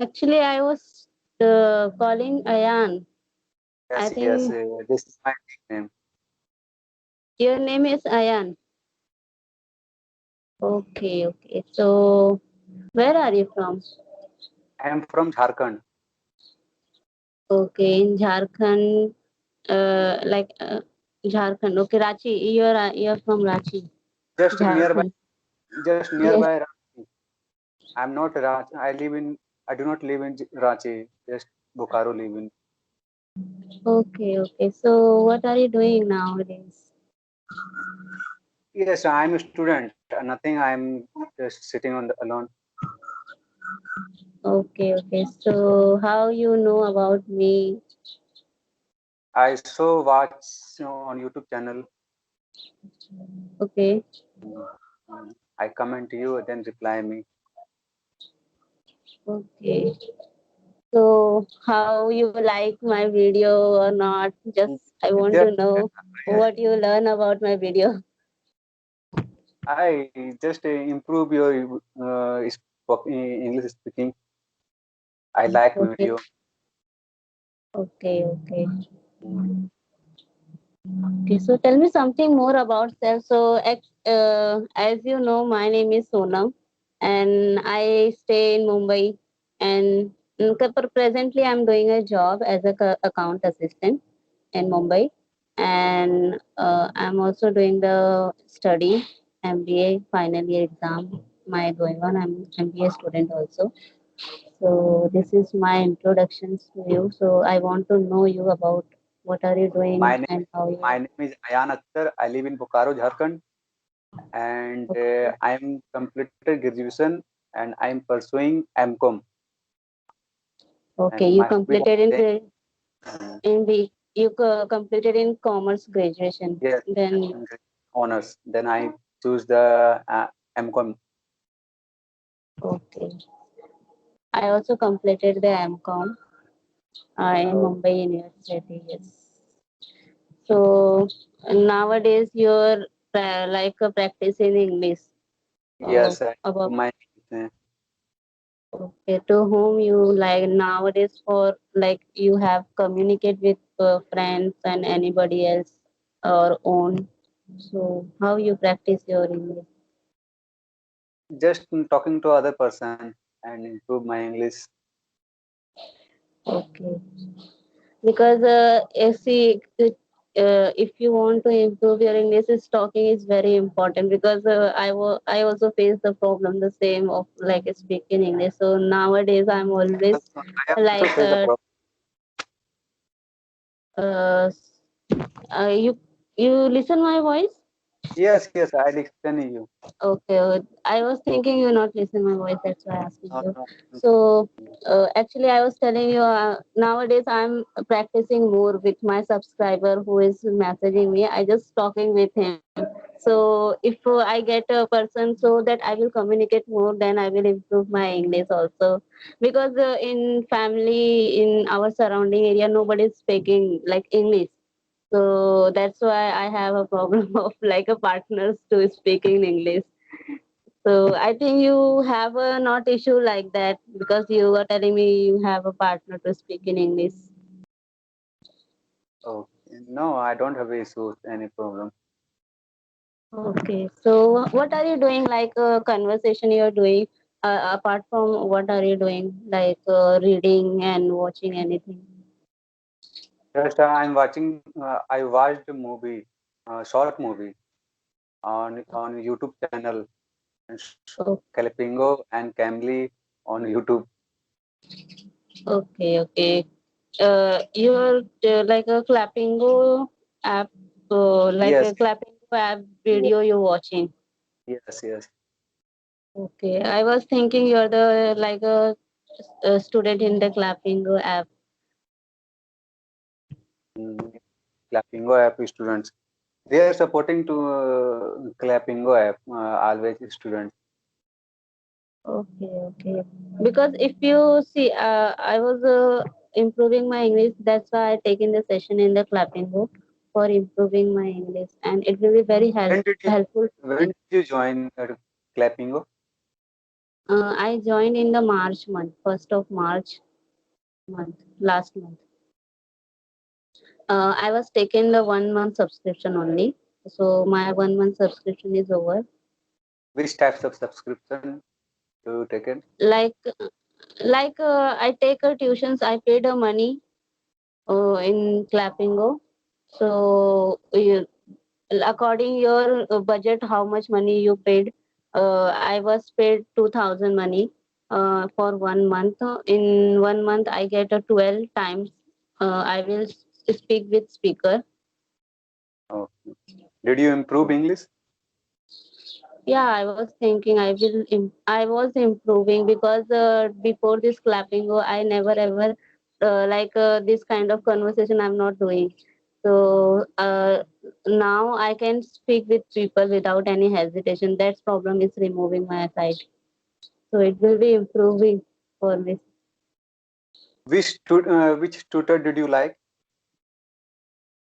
Actually, I was calling Ayan. I Yes, yes. think This is my nickname. your name is Ayan. Okay, okay. So, where are you from? I am from Jharkhand, Okay, in Jharkhand, Jharkhand. Okay, Ranchi. You're from Ranchi, just nearby, Jharkhand. just Yes. nearby. I'm not Ranchi. I do not live in Ranchi. Just Bokaro live in. Okay, okay. So, what are you doing nowadays? Yes, I'm a student. Nothing. I'm just sitting on the alone. Okay, okay. So, how you know about me? I so watch on YouTube channel. Okay, I comment you, then reply me. okay. So, how you like my video or not? Just I want Just to know what you learn about my video. I just improve your English speaking. I like Okay, video. okay, okay. Mm. Okay, so tell me something more about self. So, as you know, my name is Sonam, and I stay in Mumbai. And presently, I'm doing a job as a account assistant in Mumbai, and I'm also doing the study MBA final year exam. My going on. I'm MBA student also. So this is my introductions to you. So I want to know you about what are you My doing name and how my you. name is Ayan Akhtar. I live in Bokaro, Jharkhand, and Okay, I am completed graduation and I am pursuing MCom. okay, And you my hobby completed in is in the you completed in commerce graduation. yes, Then honors. Then I choose the MCom. okay, I also completed the MCom in Uh, Mumbai University. Yes. So nowadays you're practicing English. yes, About my uh, okay, to whom you like nowadays for like you have communicate with friends and anybody else or own. So how you practice your English? just talking to other person and improve my English. Okay, because if you want to improve your English, is talking is very important because I also face the problem the same of like speaking English. So nowadays I'm always I also like face the problem. uh, you listen my voice. Yes, yes, I listen you. Okay, I was thinking you not listen my voice. That's why I asking No, you. no, So actually, I was telling you nowadays I'm practicing more with my subscriber who is messaging me. I just talking with him. So if I get a person, so that I will communicate more, then I will improve my English also. Because in family, in our surrounding area, nobody is speaking like English. So that's why I have a problem of like a partners to speak in English. So I think you have a not issue like that because you are telling me you have a partner to speak in English. okay. No, I don't have issues, any problem. Okay. So what are you doing like a conversation you are doing apart from what are you doing like reading and watching anything? Just I'm watching. I watched a movie, short movie on YouTube channel, Oh, Calipingo and Camly on YouTube. okay, okay. You're like a Clappingo app, like Yes, a Clappingo app yes, video you're watching. yes, yes. Okay, I was thinking you're the like a student in the Clappingo app. Mm, Clappingo app students. They are supporting to Clappingo app always students. Okay, okay. Because if you see, I was improving my English. That's why I taken the session in the Clappingo for improving my English, and it will be very When did you helpful to when me. did you join Clappingo? I joined in the March month, 1st of March month, last month. I was taking the 1 month subscription only. So my 1 month subscription is over. Which types of subscription do you take it? Like I take tuitions. I paid the money in Clappingo. So according your budget, how much money you paid. I was paid 2,000 money for 1 month. In 1 month, I get a 12 times. I will speak with speaker. Oh. Did you improve English? Yeah, I was thinking I was improving because before this clapping, I never ever this kind of conversation I'm not doing. So now I can speak with people without any hesitation. That problem is removing my side. So it will be improving for me. Which tutor did you like?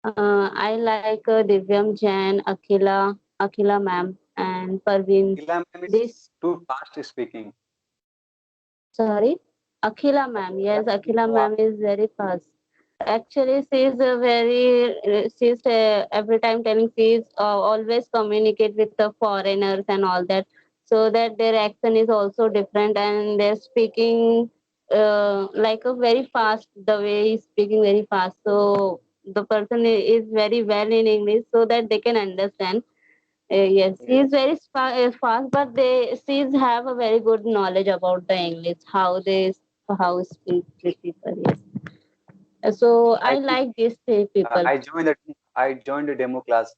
I like Divyam Jain, Akhila ma'am, and Parveen. Akila ma'am is This too fast speaking. Sorry, Akhila ma'am. Yes, Akhila Uh, ma'am is very fast. Actually, she is a she's every time telling she's always communicate with the foreigners and all that, so that their accent is also different and they're speaking like a very fast. The way he's speaking very fast, so the person is very well in English, so that they can understand. Yes, he yes. is very fast, but she's have a very good knowledge about the English, how speak with people. Yes, so I I think like these three people. I joined the demo class.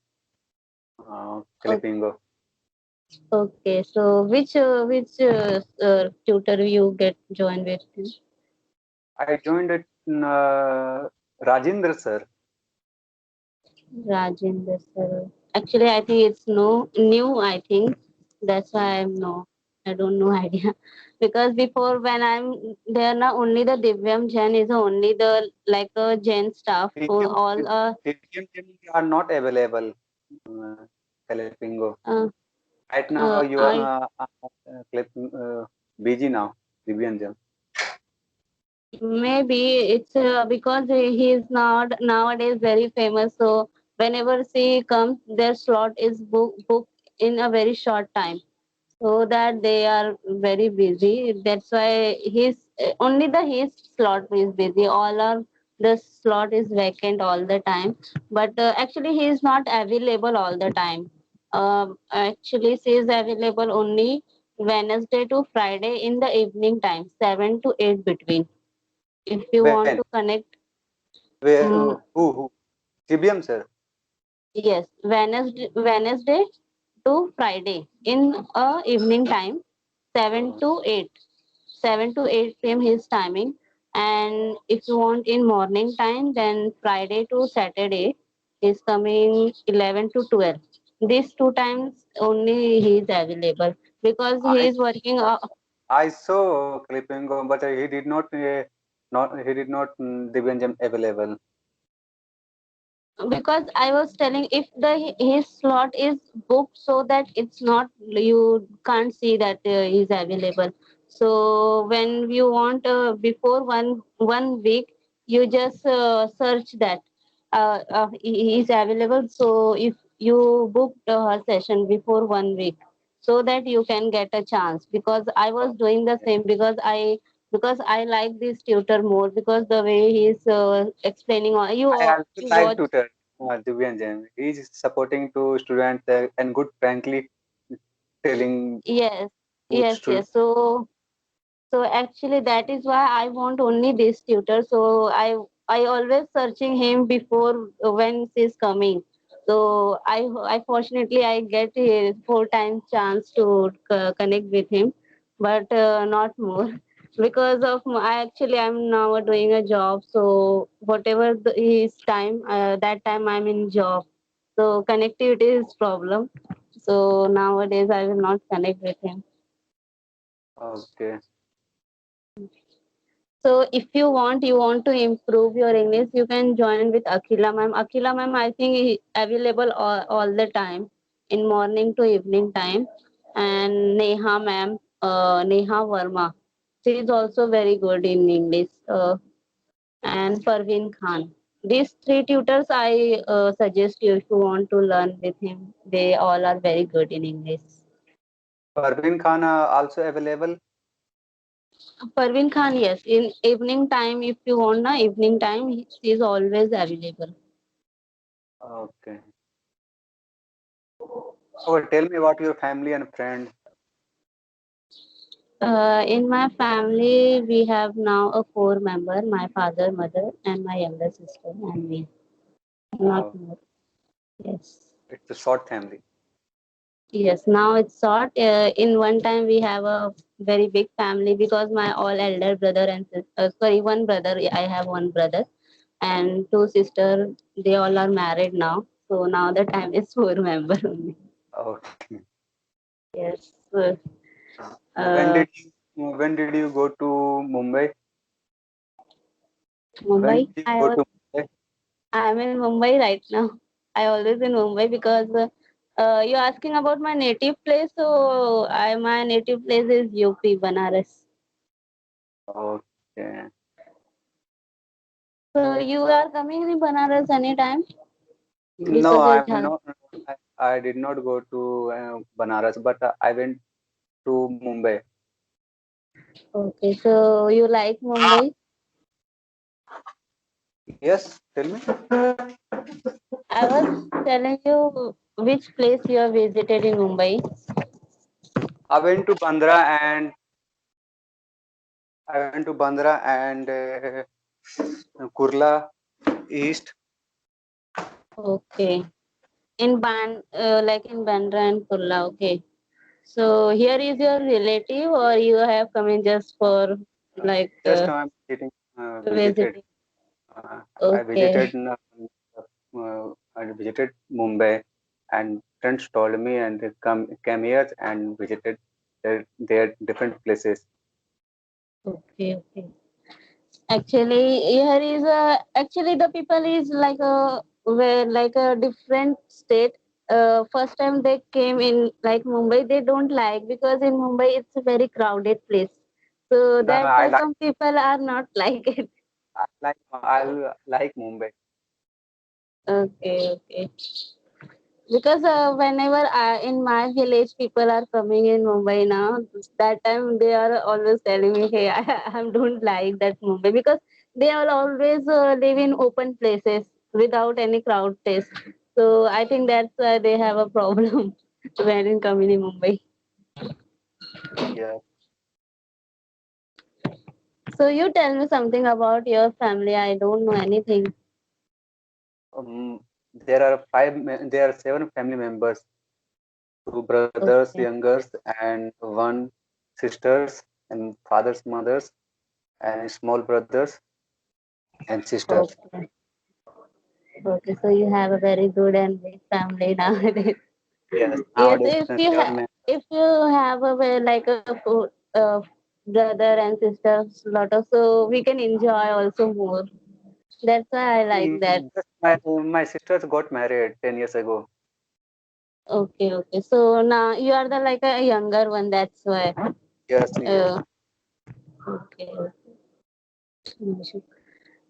O- Filipingo. Okay, so which tutor you get joined with? I joined it. Rajendra sir. Rajendra sir. Actually, I think it's no new. I think that's why I'm no. I don't know idea because before when I'm there now only the Divyam Jain is only the like a Jain staff. TVM, All TVM are not available. Filipingo. uh, Right now you I are busy now. Divyanjan. maybe it's because he is not nowadays very famous. So whenever she comes, their slot is booked in a very short time. So that they are very busy. That's why only the his slot is busy. All are the slot is vacant all the time. But actually, he is not available all the time. Actually, she is available only Wednesday to Friday in the evening time, 7 to 8 between. If you want When? to connect, Where? um, Who? CBM sir. yes, Wednesday to Friday in evening time, 7 Uh, to 8. 7 to 8 p.m. his timing. And if you want in morning time, then Friday to Saturday is coming 11 to 12. These two times only he is available because he I is working. I saw Filipingo, but he did not Divyanjan available. Because I was telling if the his slot is booked so that it's not you can't see that is available. So when you want before one week you just search that he is available. So if you booked her session before 1 week so that you can get a chance, because I was doing the Okay. same because I like this tutor more because the way he's explaining you I also like watch. tutor Divyanjan. He is supporting to students and good frankly telling Yes, good yes, student. yes. So actually that is why I want only this tutor. So I always searching him before when she's coming. So I fortunately I get a full time chance to connect with him, but not more because of I actually I'm now doing a job. So whatever his time that time I'm in job. So connectivity is problem. So nowadays I will not connect with him. Okay. So if you want to improve your English, you can join with Akhila ma'am. Akhila ma'am, I think is available all the time in morning to evening time. And Neha ma'am, Neha Verma. She is also very good in English. And Parveen Khan. These three tutors I suggest you if you want to learn with him. They all are very good in English. Parveen Khan also available. Parveen Khan, yes. In evening time, if you want na evening time, she is always available. Okay. Okay, tell me about your family and friends. In my family, we have now a four member: my father, mother, and my younger sister, and me. Not Uh, more. Yes. it's a short family. Yes, now it's short. In one time, we have a very big family because my all elder brother and sorry, one brother. I have one brother and two sisters. They all are married now. So now the time is four member only. Okay. Yes. When Uh, did you go to Mumbai? When Mumbai. did you go to Mumbai? I am in Mumbai right now. I always in Mumbai because you're asking about my native place. So my native place is UP Banaras. Okay. So you are coming in Banaras anytime No, because I'm it has. not. I did not go to Banaras, but I went to Mumbai. Okay, so you like Mumbai? Yes, tell me. I was telling you which place you have visited in Mumbai. I went to Bandra and Kurla East. Okay, in like in Bandra and Kurla. Okay, so here is your relative, or you have come in just for like Just now I'm visited. visiting? I Okay, visited I visited Mumbai, and friends told me and they came here and visited their different places. okay. Actually, here is a actually the people is like a where like a different state. First time they came in like Mumbai, they don't like because in Mumbai it's a very crowded place. So No, that some people are not like it. I like Mumbai. Okay. Because whenever in my village people are coming in Mumbai now, that time they are always telling me, "Hey, I don't like that Mumbai because they are always live in open places without any crowd test." So I think that's why they have a problem when in coming in Mumbai. Yeah. So you tell me something about your family. I don't know anything. There are seven family members, two brothers, Okay. youngers, and one sisters, and fathers, mothers, and small brothers and sisters. Okay. Okay. So you have a very good and big family nowadays. Yes, Yes, nowadays seven members. if you have a like a brother and sisters lot of, so we can enjoy also more. That's why I like that. Just my sisters got married 10 years ago. Okay. So now you are the like a younger one. That's why. Yes. Uh, okay.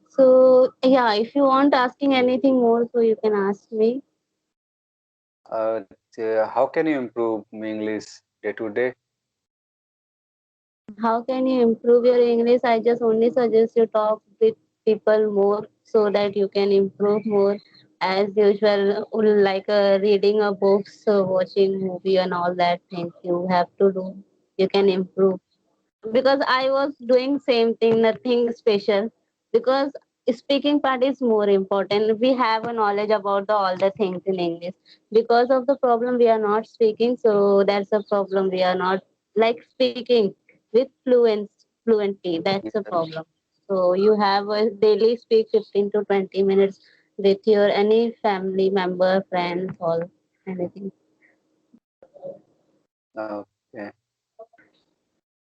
So yeah, if you want asking anything more, so you can ask me. How can you improve English day to day? How can you improve your English? I just only suggest you talk with people more so that you can improve more. As usual, like reading a books, watching movie, and all that things you have to do. You can improve because I was doing same thing, nothing special. Because speaking part is more important. We have a knowledge about all the things in English. Because of the problem, we are not speaking. So that's a problem. We are not like speaking with fluently. That's a Yes. problem. So you have a daily speak 15 to 20 minutes with your any family member, friends, all anything.